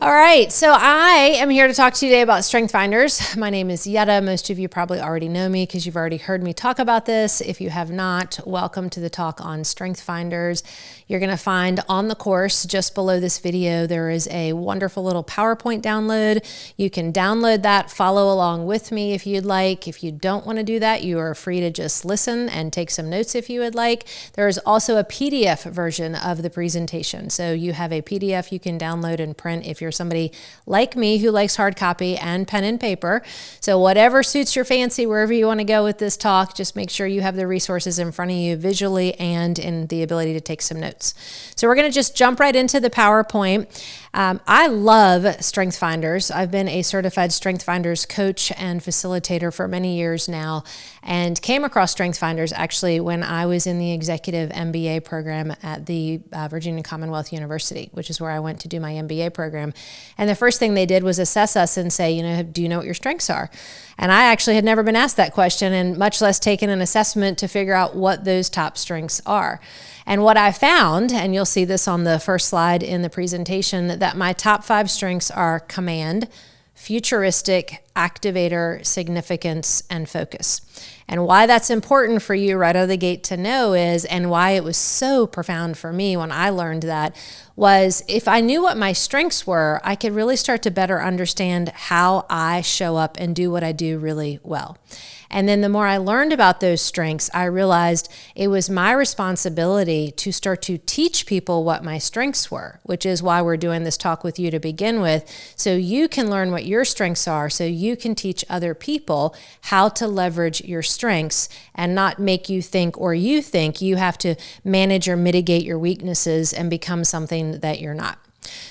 All right, so I am here to talk to you today about StrengthsFinders. My name is Yedda. Most of you probably already know me because you've already heard me talk about this. If you have not, welcome to the talk on StrengthsFinders. You're going to find on the course just below this video, there is a wonderful little PowerPoint download. You can download that, follow along with me if you'd like. If you don't want to do that, you are free to just listen and take some notes if you would like. There is also a PDF version of the presentation. So you have a PDF you can download and print if you're somebody like me who likes hard copy and pen and paper. So whatever suits your fancy, wherever you want to go with this talk, just make sure you have the resources in front of you visually and in the ability to take some notes. So we're going to just jump right into the PowerPoint. I love StrengthsFinders. I've been a certified StrengthsFinders coach and facilitator for many years now, and came across StrengthsFinders actually when I was in the executive MBA program at the Virginia Commonwealth University, which is where I went to do my MBA program. And the first thing they did was assess us and say, do you know what your strengths are? And I actually had never been asked that question, and much less taken an assessment to figure out what those top strengths are. And what I found, and you'll see this on the first slide in the presentation, that my top 5 strengths are command, futuristic, activator, significance, and focus. And why that's important for you right out of the gate to know is, and why it was so profound for me when I learned that, was if I knew what my strengths were, I could really start to better understand how I show up and do what I do really well. And then the more I learned about those strengths, I realized it was my responsibility to start to teach people what my strengths were, which is why we're doing this talk with you to begin with, so you can learn what your strengths are, so you can teach other people how to leverage your strengths and not make you think, or you think you have to manage or mitigate your weaknesses and become something that you're not.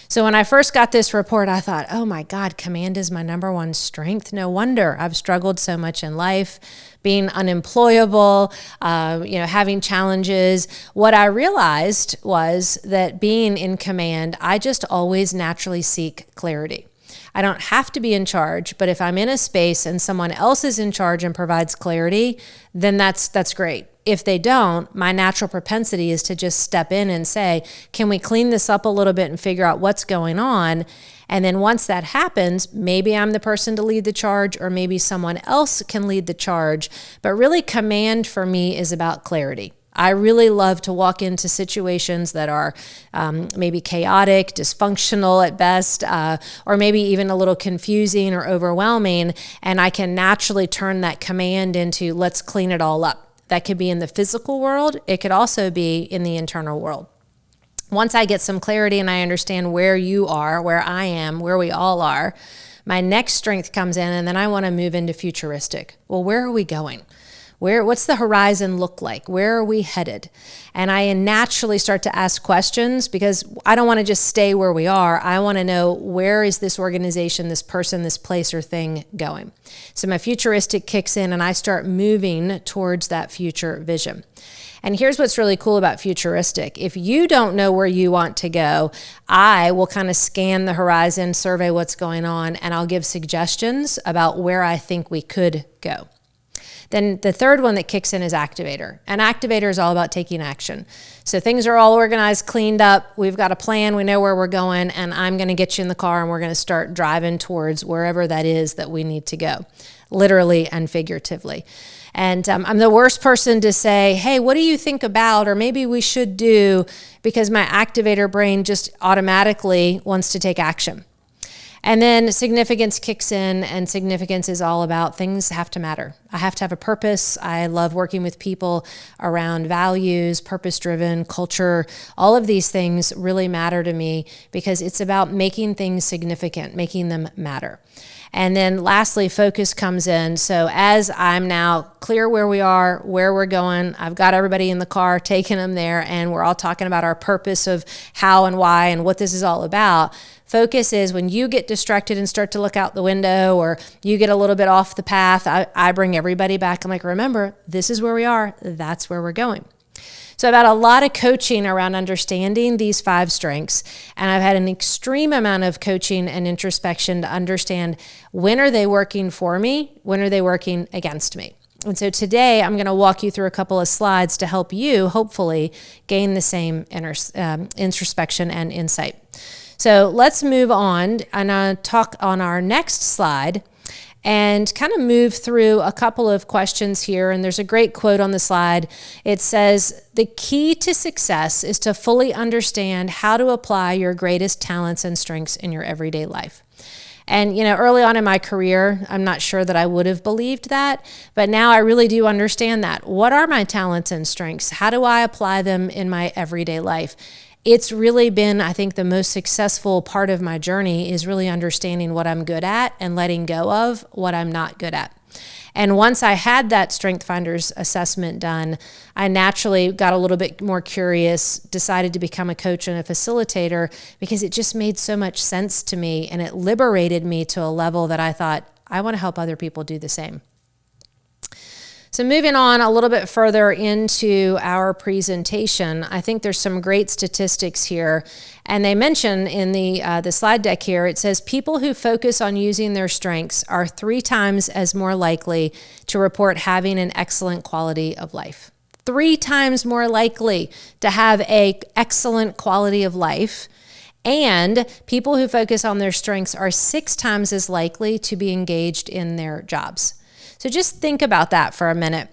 So when I first got this report, I thought, oh my God, command is my number one strength. No wonder I've struggled so much in life, being unemployable, having challenges. What I realized was that being in command, I just always naturally seek clarity. I don't have to be in charge, but if I'm in a space and someone else is in charge and provides clarity, then that's great. If they don't, my natural propensity is to just step in and say, can we clean this up a little bit and figure out what's going on? And then once that happens, maybe I'm the person to lead the charge, or maybe someone else can lead the charge. But really, command for me is about clarity. I really love to walk into situations that are maybe chaotic, dysfunctional at best, or maybe even a little confusing or overwhelming, and I can naturally turn that command into, let's clean it all up. That could be in the physical world. It could also be in the internal world. Once I get some clarity and I understand where you are, where I am, where we all are, my next strength comes in, and then I want to move into futuristic. Well, where are we going? What's the horizon look like? Where are we headed? And I naturally start to ask questions, because I don't want to just stay where we are. I want to know, where is this organization, this person, this place or thing going? So my futuristic kicks in and I start moving towards that future vision. And here's what's really cool about futuristic. If you don't know where you want to go, I will kind of scan the horizon, survey what's going on, and I'll give suggestions about where I think we could go. Then the third one that kicks in is activator. And activator is all about taking action. So things are all organized, cleaned up. We've got a plan. We know where we're going. And I'm going to get you in the car and we're going to start driving towards wherever that is that we need to go, literally and figuratively. And I'm the worst person to say, hey, what do you think about, or maybe we should do, because my activator brain just automatically wants to take action. And then significance kicks in, and significance is all about things have to matter. I have to have a purpose. I love working with people around values, purpose-driven culture. All of these things really matter to me because it's about making things significant, making them matter. And then lastly, focus comes in. So as I'm now clear where we are, where we're going, I've got everybody in the car, taking them there, and we're all talking about our purpose of how and why and what this is all about. Focus is when you get distracted and start to look out the window, or you get a little bit off the path, I bring everybody back. I'm like, remember, this is where we are. That's where we're going. So I've had a lot of coaching around understanding these 5 strengths, and I've had an extreme amount of coaching and introspection to understand, when are they working for me? When are they working against me? And so today I'm going to walk you through a couple of slides to help you hopefully gain the same introspection and insight. So let's move on and talk on our next slide and kind of move through a couple of questions here. And there's a great quote on the slide. It says, "The key to success is to fully understand how to apply your greatest talents and strengths in your everyday life." And, early on in my career, I'm not sure that I would have believed that, but now I really do understand that. What are my talents and strengths? How do I apply them in my everyday life? It's really been, I think, the most successful part of my journey is really understanding what I'm good at and letting go of what I'm not good at. And once I had that StrengthsFinders assessment done, I naturally got a little bit more curious, decided to become a coach and a facilitator because it just made so much sense to me and it liberated me to a level that I thought, I want to help other people do the same. So moving on a little bit further into our presentation, I think there's some great statistics here. And they mention in the slide deck here, it says people who focus on using their strengths are 3 times as more likely to report having an excellent quality of life. 3 times more likely to have an excellent quality of life. And people who focus on their strengths are 6 times as likely to be engaged in their jobs. So just think about that for a minute.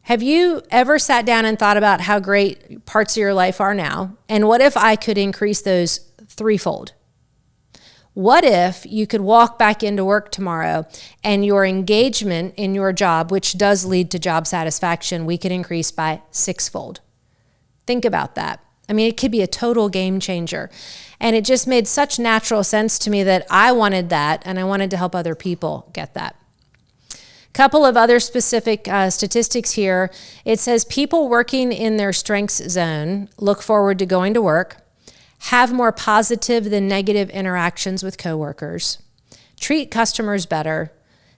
Have you ever sat down and thought about how great parts of your life are now? And what if I could increase those 3-fold? What if you could walk back into work tomorrow and your engagement in your job, which does lead to job satisfaction, we could increase by 6-fold? Think about that. I mean, it could be a total game changer. And it just made such natural sense to me that I wanted that and I wanted to help other people get that. Couple of other specific statistics here. It says people working in their strengths zone look forward to going to work, have more positive than negative interactions with coworkers, treat customers better,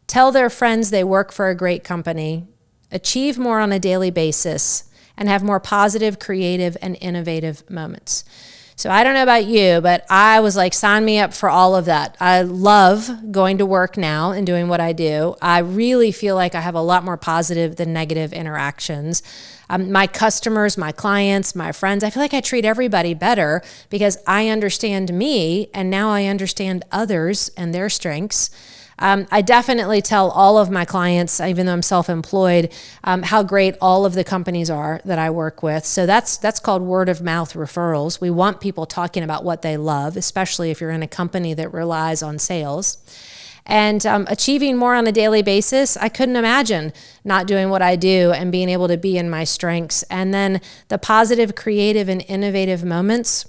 tell their friends they work for a great company, achieve more on a daily basis, and have more positive, creative, and innovative moments. So I don't know about you, but I was like, sign me up for all of that. I love going to work now and doing what I do. I really feel like I have a lot more positive than negative interactions. My customers, my clients, my friends, I feel like I treat everybody better because I understand me and now I understand others and their strengths. I definitely tell all of my clients, even though I'm self-employed, how great all of the companies are that I work with. So that's called word of mouth referrals. We want people talking about what they love, especially if you're in a company that relies on sales. And achieving more on a daily basis, I couldn't imagine not doing what I do and being able to be in my strengths. And then the positive, creative, and innovative moments,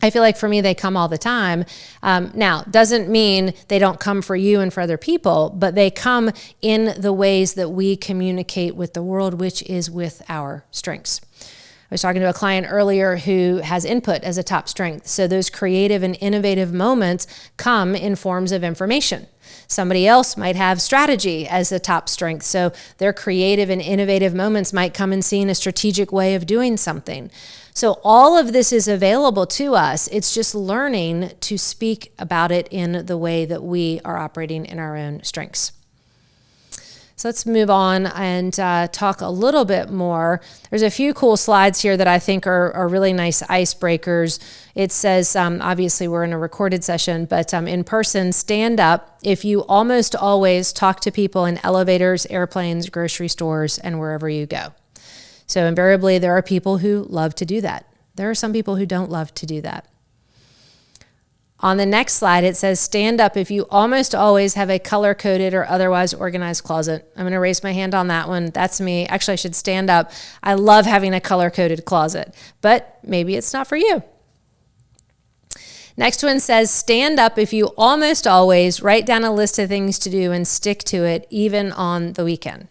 I feel like for me, they come all the time. Now, doesn't mean they don't come for you and for other people, but they come in the ways that we communicate with the world, which is with our strengths. I was talking to a client earlier who has input as a top strength. So those creative and innovative moments come in forms of information. Somebody else might have strategy as a top strength. So their creative and innovative moments might come in seeing a strategic way of doing something. So all of this is available to us. It's just learning to speak about it in the way that we are operating in our own strengths. So let's move on and talk a little bit more. There's a few cool slides here that I think are really nice icebreakers. It says, obviously we're in a recorded session, but in person, stand up if you almost always talk to people in elevators, airplanes, grocery stores, and wherever you go. So invariably, there are people who love to do that. There are some people who don't love to do that. On the next slide, it says, stand up if you almost always have a color-coded or otherwise organized closet. I'm going to raise my hand on that one. That's me. Actually, I should stand up. I love having a color-coded closet, but maybe it's not for you. Next one says, stand up if you almost always write down a list of things to do and stick to it, even on the weekend.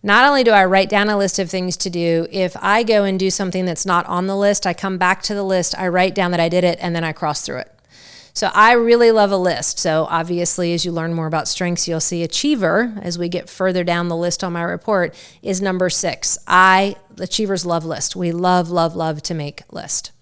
Not only do I write down a list of things to do, if I go and do something that's not on the list, I come back to the list, I write down that I did it, and then I cross through it. So I really love a list. So obviously, as you learn more about strengths, you'll see achiever, as we get further down the list on my report, is number 6. Achievers love list. We love, love, love to make list.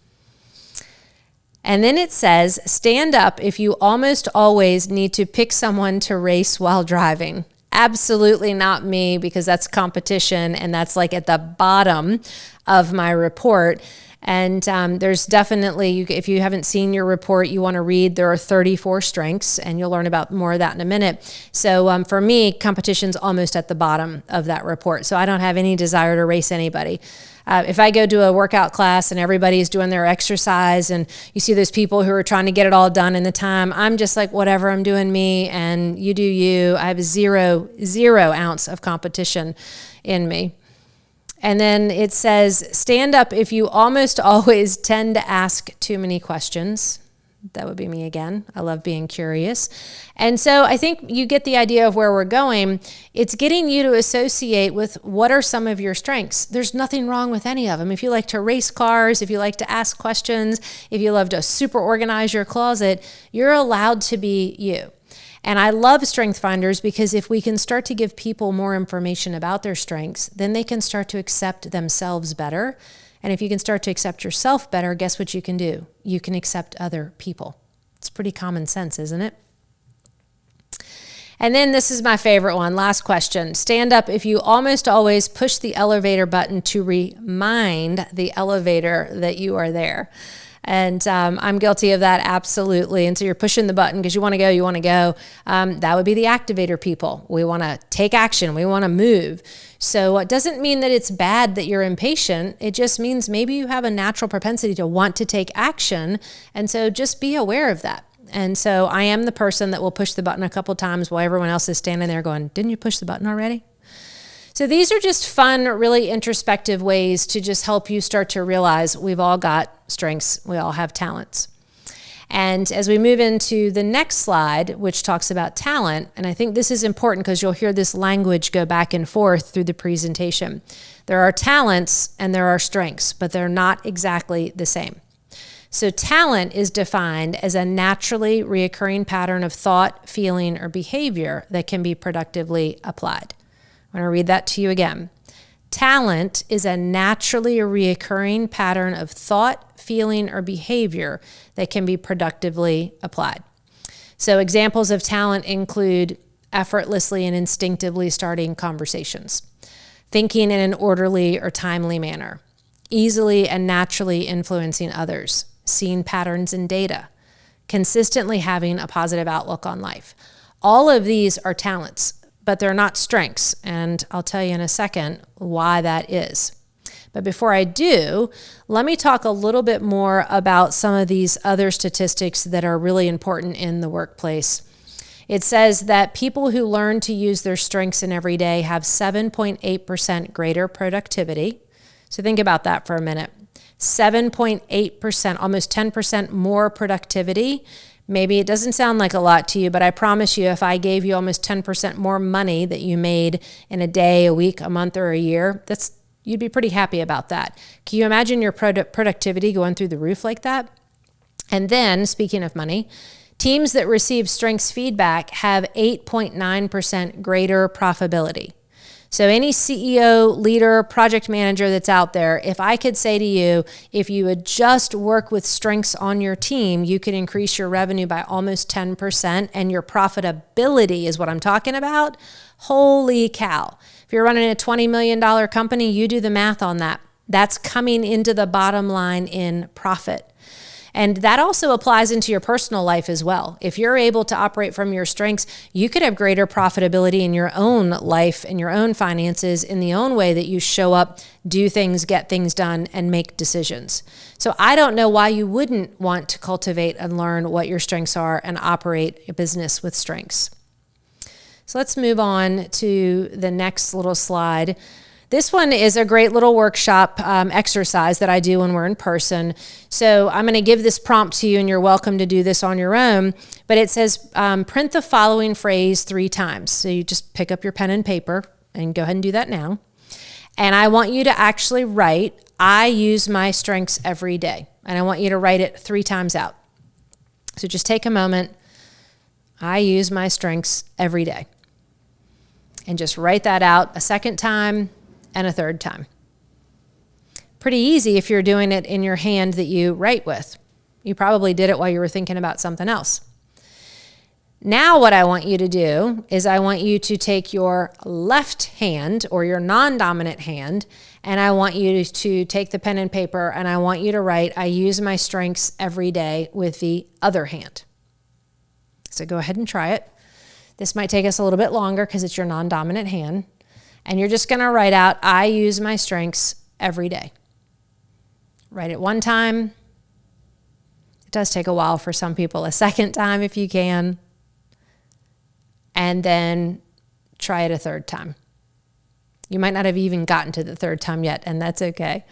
And then it says, stand up if you almost always need to pick someone to race while driving. Absolutely not me, because that's competition and that's like at the bottom of my report. And there's definitely, if you haven't seen your report, you want to read, there are 34 strengths, and you'll learn about more of that in a minute. So for me, competition's almost at the bottom of that report. So I don't have any desire to race anybody. If I go to a workout class and everybody's doing their exercise and you see those people who are trying to get it all done in the time, I'm just like, whatever, I'm doing me and you do you. I have zero ounce of competition in me. And then it says, stand up if you almost always tend to ask too many questions. That would be me again. I love being curious. And so I think you get the idea of where we're going. It's getting you to associate with what are some of your strengths. There's nothing wrong with any of them. If you like to race cars, if you like to ask questions, if you love to super organize your closet, you're allowed to be you. And I love StrengthsFinders because if we can start to give people more information about their strengths, then they can start to accept themselves better. And if you can start to accept yourself better, guess what you can do? You can accept other people. It's pretty common sense, isn't it? And then this is my favorite one. Last question. Stand up if you almost always push the elevator button to remind the elevator that you are there. And I'm guilty of that, absolutely. And so you're pushing the button because you want to go. That would be the activator people. We want to take action. We want to move. So it doesn't mean that it's bad that you're impatient. It just means maybe you have a natural propensity to want to take action. And so just be aware of that. And so I am the person that will push the button a couple times while everyone else is standing there going, didn't you push the button already? So these are just fun, really introspective ways to just help you start to realize we've all got strengths. We all have talents. And as we move into the next slide, which talks about talent, and I think this is important because you'll hear this language go back and forth through the presentation. There are talents and there are strengths, but they're not exactly the same. So talent is defined as a naturally reoccurring pattern of thought, feeling, or behavior that can be productively applied. I'm going to read that to you again. Talent is a naturally reoccurring pattern of thought, feeling, or behavior that can be productively applied. So examples of talent include effortlessly and instinctively starting conversations, thinking in an orderly or timely manner, easily and naturally influencing others, seeing patterns in data, consistently having a positive outlook on life. All of these are talents, but they're not strengths, and I'll tell you in a second why that is. But before I do, let me talk a little bit more about some of these other statistics that are really important in the workplace. It says that people who learn to use their strengths in every day have 7.8% greater productivity. So think about that for a minute. 7.8%, almost 10% more productivity. Maybe it doesn't sound like a lot to you, but I promise you if I gave you almost 10% more money that you made in a day, a week, a month, or a year, you'd be pretty happy about that. Can you imagine your productivity going through the roof like that? And then, speaking of money, teams that receive strengths feedback have 8.9% greater profitability. So any CEO, leader, project manager that's out there, if I could say to you, if you would just work with strengths on your team, you could increase your revenue by almost 10%, and your profitability is what I'm talking about. Holy cow. If you're running a $20 million company, you do the math on that. That's coming into the bottom line in profit. And that also applies into your personal life as well. If you're able to operate from your strengths, you could have greater profitability in your own life and your own finances in the own way that you show up, do things, get things done, and make decisions. So I don't know why you wouldn't want to cultivate and learn what your strengths are and operate a business with strengths. So let's move on to the next little slide. This one is a great little workshop exercise that I do when we're in person. So I'm going to give this prompt to you, and you're welcome to do this on your own. But it says, print the following phrase 3 times. So you just pick up your pen and paper and go ahead and do that now. And I want you to actually write, I use my strengths every day. And I want you to write it 3 times out. So just take a moment. I use my strengths every day. And just write that out a second time and a third time. Pretty easy if you're doing it in your hand that you write with. You probably did it while you were thinking about something else. Now what I want you to do is I want you to take your left hand or your non-dominant hand, and I want you to take the pen and paper, and I want you to write, I use my strengths every day with the other hand. So go ahead and try it. This might take us a little bit longer because it's your non-dominant hand. And you're just going to write out, I use my strengths every day. Write it one time. It does take a while for some people. A second time if you can. And then try it a third time. You might not have even gotten to the third time yet, and that's okay.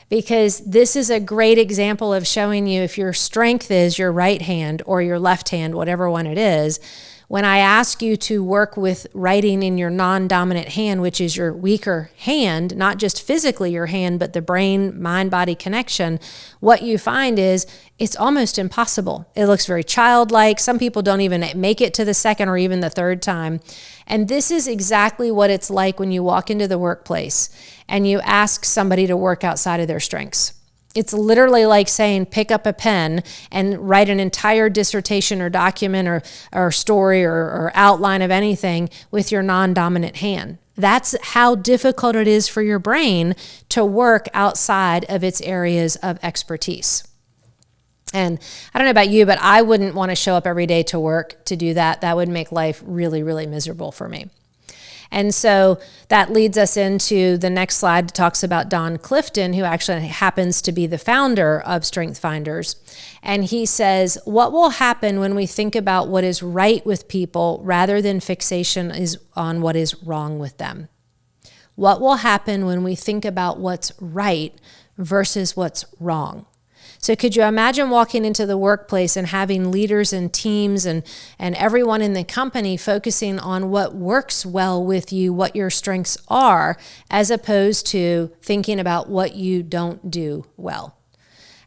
Because this is a great example of showing you if your strength is your right hand or your left hand, whatever one it is. When I ask you to work with writing in your non-dominant hand, which is your weaker hand, not just physically your hand, but the brain, mind-body connection, what you find is it's almost impossible. It looks very childlike. Some people don't even make it to the second or even the third time. And this is exactly what it's like when you walk into the workplace and you ask somebody to work outside of their strengths. It's literally like saying, pick up a pen and write an entire dissertation or document or story or outline of anything with your non-dominant hand. That's how difficult it is for your brain to work outside of its areas of expertise. And I don't know about you, but I wouldn't want to show up every day to work to do that. That would make life really, really miserable for me. And so that leads us into the next slide that talks about Don Clifton, who actually happens to be the founder of StrengthsFinders. And he says, what will happen when we think about what is right with people rather than fixation is on what is wrong with them? What will happen when we think about what's right versus what's wrong? So could you imagine walking into the workplace and having leaders and teams and everyone in the company focusing on what works well with you, what your strengths are, as opposed to thinking about what you don't do well?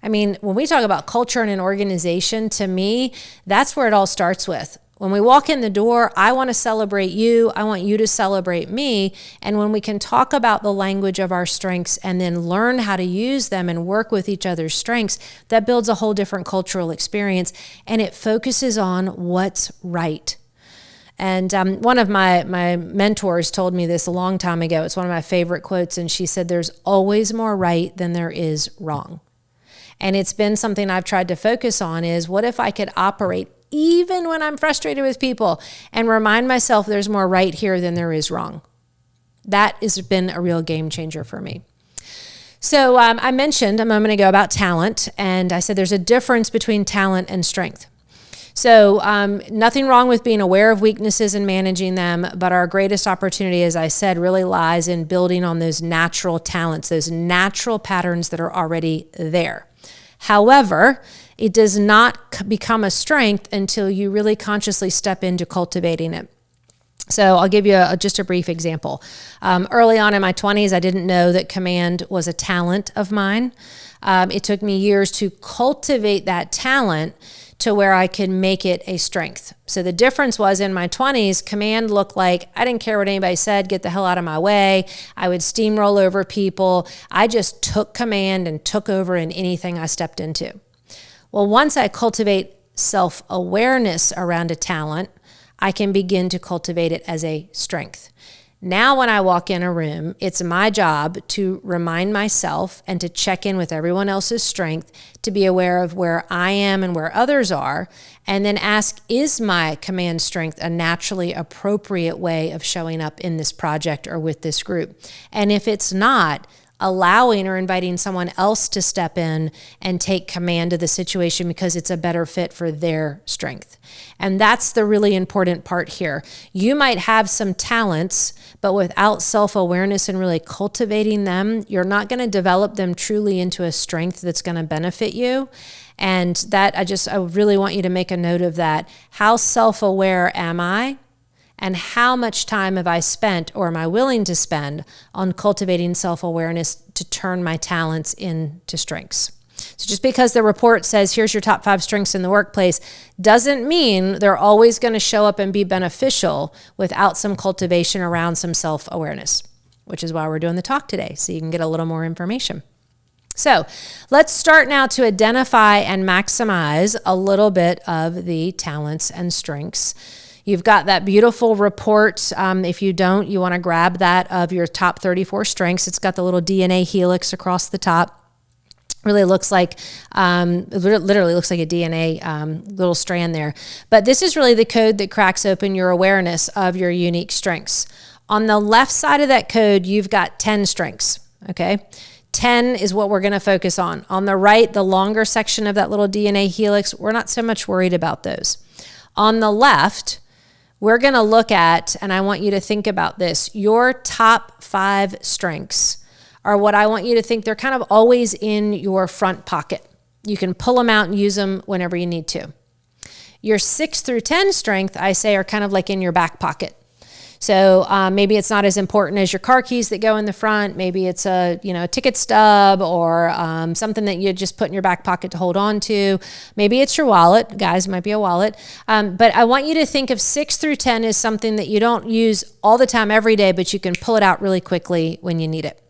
I mean, when we talk about culture in an organization, to me, that's where it all starts with. When we walk in the door, I want to celebrate you. I want you to celebrate me. And when we can talk about the language of our strengths and then learn how to use them and work with each other's strengths, that builds a whole different cultural experience. And it focuses on what's right. And one of my mentors told me this a long time ago. It's one of my favorite quotes. And she said, there's always more right than there is wrong. And it's been something I've tried to focus on is what if I could operate even when I'm frustrated with people and remind myself there's more right here than there is wrong. That has been a real game changer for me. So I mentioned a moment ago about talent, and I said there's a difference between talent and strength. So nothing wrong with being aware of weaknesses and managing them, but our greatest opportunity, as I said, really lies in building on those natural talents, those natural patterns that are already there. However, it does not become a strength until you really consciously step into cultivating it. So I'll give you just a brief example. Early on in my 20s, I didn't know that command was a talent of mine. It took me years to cultivate that talent to where I could make it a strength. So the difference was in my 20s, command looked like I didn't care what anybody said, get the hell out of my way. I would steamroll over people. I just took command and took over in anything I stepped into. Well, once I cultivate self-awareness around a talent, I can begin to cultivate it as a strength. Now when I walk in a room, it's my job to remind myself and to check in with everyone else's strength, to be aware of where I am and where others are, and then ask, is my command strength a naturally appropriate way of showing up in this project or with this group? And if it's not, allowing or inviting someone else to step in and take command of the situation because it's a better fit for their strength. And that's the really important part here. You might have some talents, but without self-awareness and really cultivating them, you're not going to develop them truly into a strength that's going to benefit you. And that I really want you to make a note of that. How self-aware am I? And how much time have I spent or am I willing to spend on cultivating self-awareness to turn my talents into strengths? So just because the report says, here's your top 5 strengths in the workplace, doesn't mean they're always going to show up and be beneficial without some cultivation around some self-awareness, which is why we're doing the talk today, so you can get a little more information. So let's start now to identify and maximize a little bit of the talents and strengths. You've got that beautiful report. If you don't, you want to grab that of your top 34 strengths. It's got the little DNA helix across the top. Really looks like, literally looks like a DNA little strand there. But this is really the code that cracks open your awareness of your unique strengths. On the left side of that code, you've got 10 strengths, okay? 10 is what we're going to focus on. On the right, the longer section of that little DNA helix, we're not so much worried about those. On the left, we're going to look at, and I want you to think about this, your top 5 strengths are what I want you to think they're kind of always in your front pocket. You can pull them out and use them whenever you need to. Your 6 through 10 strength, I say, are kind of like in your back pocket. So maybe it's not as important as your car keys that go in the front. Maybe it's a ticket stub or something that you just put in your back pocket to hold on to. Maybe it's your wallet. Guys, it might be a wallet. But I want you to think of 6 through 10 as something that you don't use all the time every day, but you can pull it out really quickly when you need it.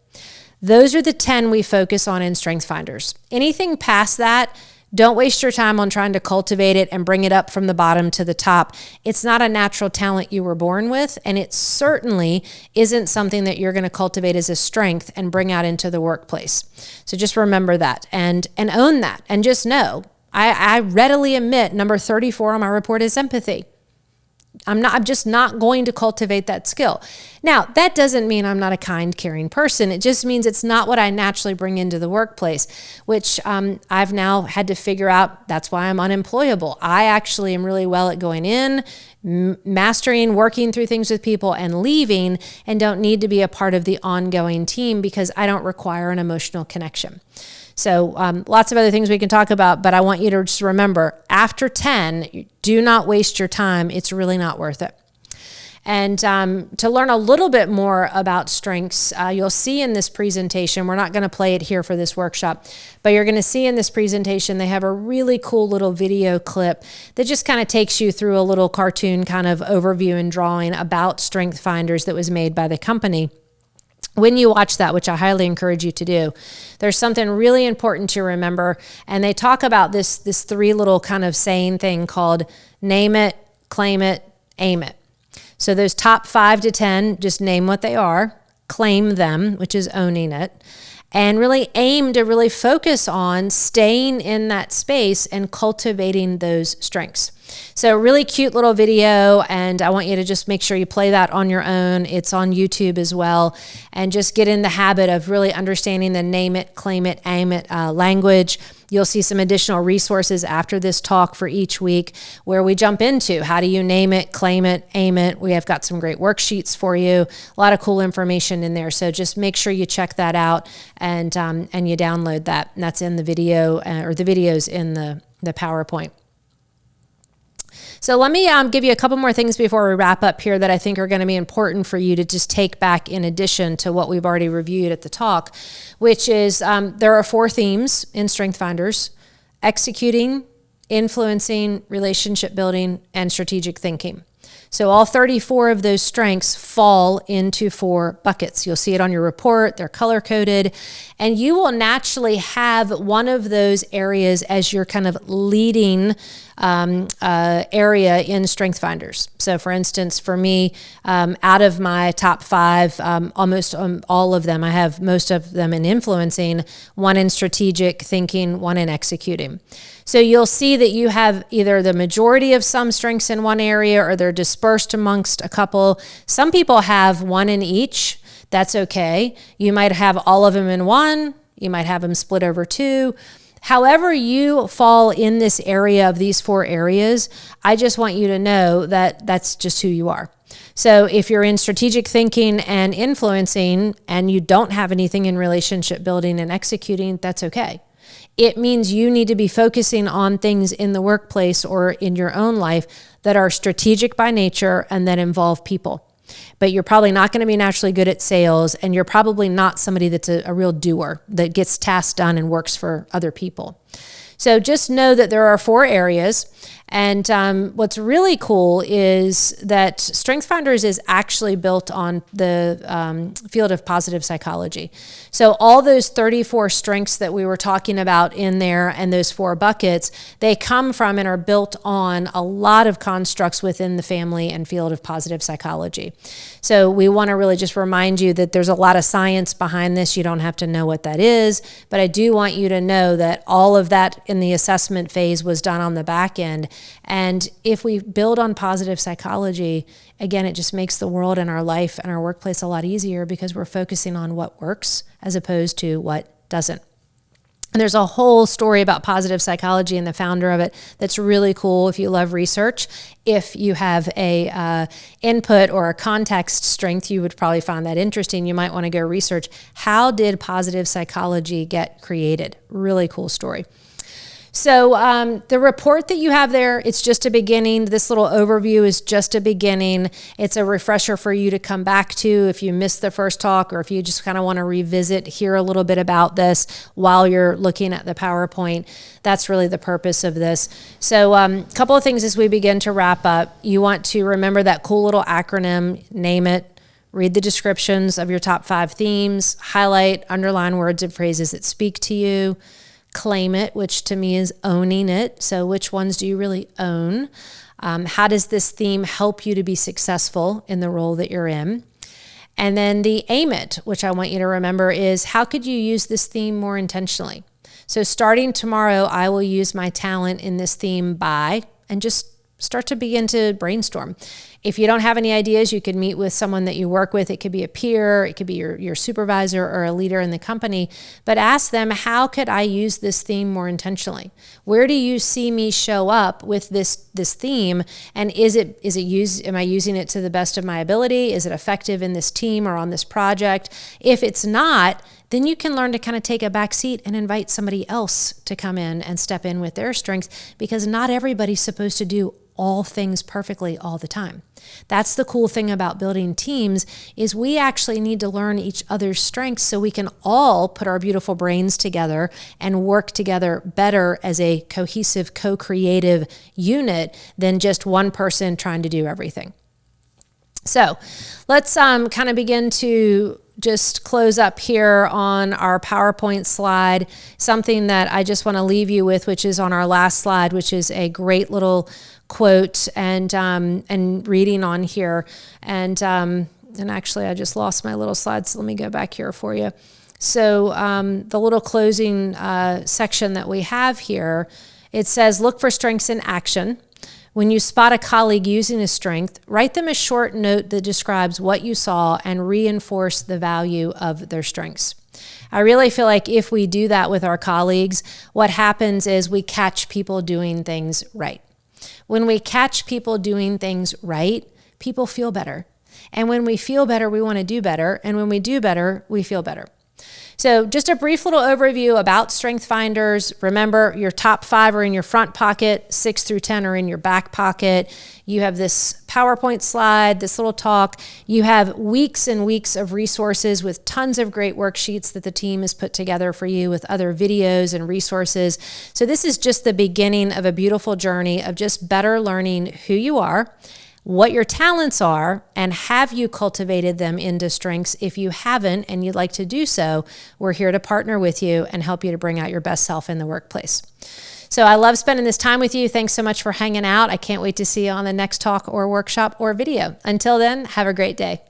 Those are the 10 we focus on in StrengthsFinders. Anything past that, don't waste your time on trying to cultivate it and bring it up from the bottom to the top. It's not a natural talent you were born with, and it certainly isn't something that you're going to cultivate as a strength and bring out into the workplace. So just remember that and own that, and just know, I readily admit number 34 on my report is empathy. I'm just not going to cultivate that skill. Now, that doesn't mean I'm not a kind, caring person. It just means it's not what I naturally bring into the workplace, which I've now had to figure out. That's why I'm unemployable. I actually am really well at going in, mastering, working through things with people and leaving, and don't need to be a part of the ongoing team because I don't require an emotional connection. So lots of other things we can talk about, but I want you to just remember, after 10, do not waste your time. It's really not worth it. And to learn a little bit more about strengths, you'll see in this presentation, we're not going to play it here for this workshop, but you're going to see in this presentation, they have a really cool little video clip that just kind of takes you through a little cartoon kind of overview and drawing about StrengthsFinders that was made by the company. When you watch that, which I highly encourage you to do, there's something really important to remember. And they talk about this 3 little kind of saying thing called name it, claim it, aim it. So those top 5 to 10, just name what they are, claim them, which is owning it, and really aim to really focus on staying in that space and cultivating those strengths. So really cute little video, and I want you to just make sure you play that on your own. It's on YouTube as well, and just get in the habit of really understanding the name it, claim it, aim it language. You'll see some additional resources after this talk for each week where we jump into how do you name it, claim it, aim it. We have got some great worksheets for you, a lot of cool information in there. So just make sure you check that out and you download that. And that's in the video or the videos in the PowerPoint. So let me give you a couple more things before we wrap up here that I think are going to be important for you to just take back in addition to what we've already reviewed at the talk, which is there are 4 themes in StrengthsFinders: executing, influencing, relationship building, and strategic thinking. So all 34 of those strengths fall into 4 buckets. You'll see it on your report. They're color-coded. And you will naturally have one of those areas as your kind of leading area in StrengthsFinders. So for instance, for me, out of my top 5, almost all of them, I have most of them in influencing, 1 in strategic thinking, 1 in executing. So you'll see that you have either the majority of some strengths in one area or they're dispersed amongst a couple. Some people have 1 in each. That's okay. You might have all of them in 1. You might have them split over 2. However you fall in this area of these 4 areas, I just want you to know that that's just who you are. So if you're in strategic thinking and influencing and you don't have anything in relationship building and executing, that's okay. It means you need to be focusing on things in the workplace or in your own life that are strategic by nature and that involve people. But you're probably not going to be naturally good at sales, and you're probably not somebody that's a real doer that gets tasks done and works for other people. So just know that there are 4 areas, And what's really cool is that StrengthsFinders is actually built on the field of positive psychology. So all those 34 strengths that we were talking about in there and those 4 buckets, they come from and are built on a lot of constructs within the family and field of positive psychology. So we want to really just remind you that there's a lot of science behind this. You don't have to know what that is, but I do want you to know that all of that in the assessment phase was done on the back end. And if we build on positive psychology, again, it just makes the world and our life and our workplace a lot easier because we're focusing on what works as opposed to what doesn't. And there's a whole story about positive psychology and the founder of it that's really cool if you love research. If you have a input or a context strength, you would probably find that interesting. You might want to go research, how did positive psychology get created? Really cool story. So the report that you have there, it's just a beginning. This little overview is just a beginning. It's a refresher for you to come back to if you missed the first talk or if you just kind of want to revisit, hear a little bit about this while you're looking at the PowerPoint. That's really the purpose of this. So a couple of things as we begin to wrap up. You want to remember that cool little acronym, name it. Read the descriptions of your top 5 themes, highlight, underline words and phrases that speak to you. Claim it, which to me is owning it. So which ones do you really own? How does this theme help you to be successful in the role that you're in? And then the aim it, which I want you to remember, is how could you use this theme more intentionally? So starting tomorrow, I will use my talent in this theme by, and just start to begin to brainstorm. If you don't have any ideas, you could meet with someone that you work with. It could be a peer, it could be your supervisor or a leader in the company, but ask them, how could I use this theme more intentionally? Where do you see me show up with this theme? And am I using it to the best of my ability? Is it effective in this team or on this project? If it's not, then you can learn to kind of take a back seat and invite somebody else to come in and step in with their strengths, because not everybody's supposed to do all things perfectly all the time. That's the cool thing about building teams, is we actually need to learn each other's strengths so we can all put our beautiful brains together and work together better as a cohesive, co-creative unit than just one person trying to do everything. So let's kind of begin to just close up here on our PowerPoint slide, something that I just want to leave you with, which is on our last slide, which is a great little quote and reading on here. And actually I just lost my little slide, so let me go back here for you. So the little closing section that we have here, it says, look for strengths in action. When you spot a colleague using a strength, write them a short note that describes what you saw and reinforce the value of their strengths. I really feel like if we do that with our colleagues, what happens is we catch people doing things right. When we catch people doing things right, people feel better. And when we feel better, we want to do better. And when we do better, we feel better. So just a brief little overview about StrengthsFinders. Remember, your top 5 are in your front pocket, 6 through 10 are in your back pocket. You have this PowerPoint slide, this little talk. You have weeks and weeks of resources with tons of great worksheets that the team has put together for you with other videos and resources. So this is just the beginning of a beautiful journey of just better learning who you are, what your talents are, and have you cultivated them into strengths? If you haven't and you'd like to do so, we're here to partner with you and help you to bring out your best self in the workplace. So I love spending this time with you. Thanks so much for hanging out. I can't wait to see you on the next talk or workshop or video. Until then, have a great day.